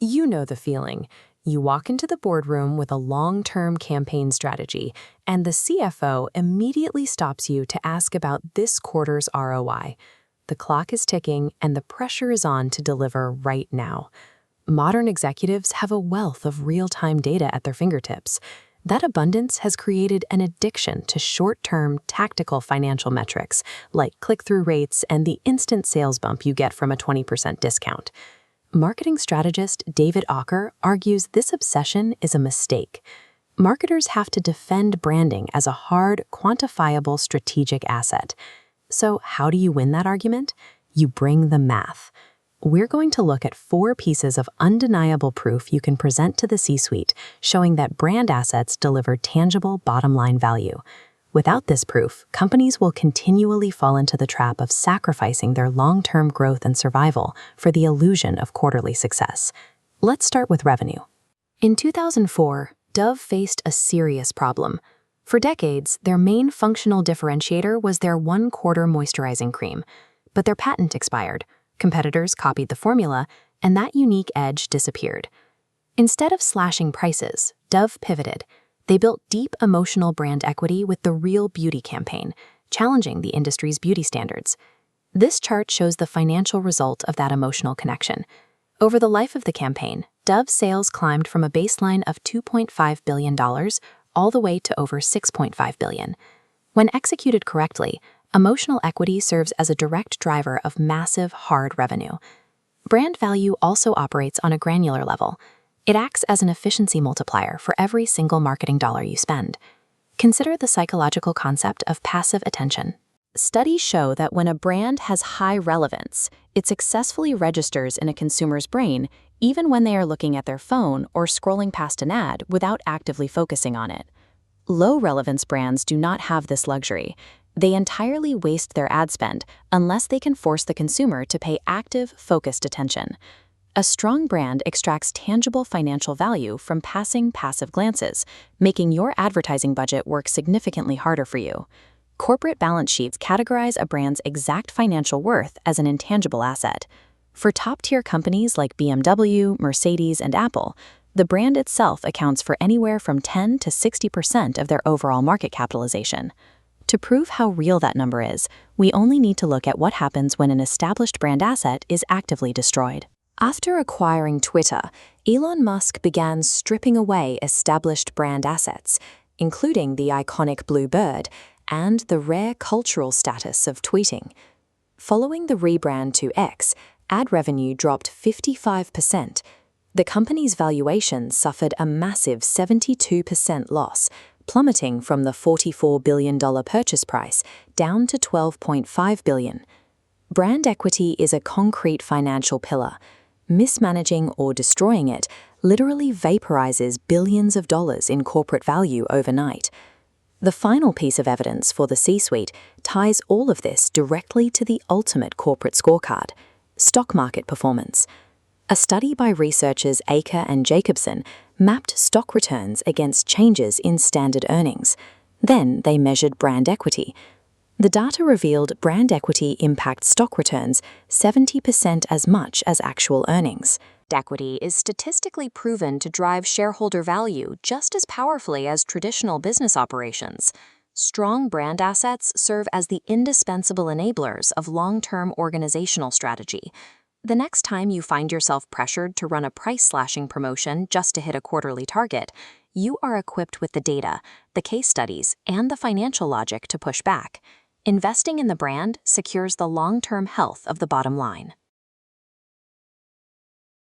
You know the feeling. You walk into the boardroom with a long-term campaign strategy, and the CFO immediately stops you to ask about this quarter's ROI. The clock is ticking, and the pressure is on to deliver right now. Modern executives have a wealth of real-time data at their fingertips. That abundance has created an addiction to short-term, tactical financial metrics, like click-through rates and the instant sales bump you get from a 20% discount. Marketing strategist David Aaker argues this obsession is a mistake. Marketers have to defend branding as a hard, quantifiable strategic asset. So how do you win that argument? You bring the math. We're going to look at 4 pieces of undeniable proof you can present to the C-suite, showing that brand assets deliver tangible bottom-line value. Without this proof, companies will continually fall into the trap of sacrificing their long-term growth and survival for the illusion of quarterly success. Let's start with revenue. In 2004, Dove faced a serious problem. For decades, their main functional differentiator was their one-quarter moisturizing cream, but their patent expired. Competitors copied the formula, and that unique edge disappeared. Instead of slashing prices, Dove pivoted. They built deep emotional brand equity with the Real Beauty campaign, challenging the industry's beauty standards. This chart shows the financial result of that emotional connection. Over the life of the campaign, Dove sales climbed from a baseline of $2.5 billion all the way to over $6.5 billion. When executed correctly, emotional equity serves as a direct driver of massive, hard revenue. Brand value also operates on a granular level. It acts as an efficiency multiplier for every single marketing dollar you spend. Consider the psychological concept of passive attention. Studies show that when a brand has high relevance, it successfully registers in a consumer's brain even when they are looking at their phone or scrolling past an ad without actively focusing on it. Low-relevance brands do not have this luxury. They entirely waste their ad spend unless they can force the consumer to pay active, focused attention. A strong brand extracts tangible financial value from passing passive glances, making your advertising budget work significantly harder for you. Corporate balance sheets categorize a brand's exact financial worth as an intangible asset. For top-tier companies like BMW, Mercedes, and Apple, the brand itself accounts for anywhere from 10 to 60% of their overall market capitalization. To prove how real that number is, we only need to look at what happens when an established brand asset is actively destroyed. After acquiring Twitter, Elon Musk began stripping away established brand assets, including the iconic blue bird and the rare cultural status of tweeting. Following the rebrand to X, ad revenue dropped 55%. The company's valuation suffered a massive 72% loss, plummeting from the $44 billion purchase price down to $12.5 billion. Brand equity is a concrete financial pillar. Mismanaging or destroying it literally vaporizes billions of dollars in corporate value overnight. The final piece of evidence for the C-suite ties all of this directly to the ultimate corporate scorecard: stock market performance. A study by researchers Aaker and Jacobson mapped stock returns against changes in standard earnings. Then they measured brand equity. The data revealed brand equity impacts stock returns 70% as much as actual earnings. Equity is statistically proven to drive shareholder value just as powerfully as traditional business operations. Strong brand assets serve as the indispensable enablers of long-term organizational strategy. The next time you find yourself pressured to run a price-slashing promotion just to hit a quarterly target, you are equipped with the data, the case studies, and the financial logic to push back. Investing in the brand secures the long-term health of the bottom line.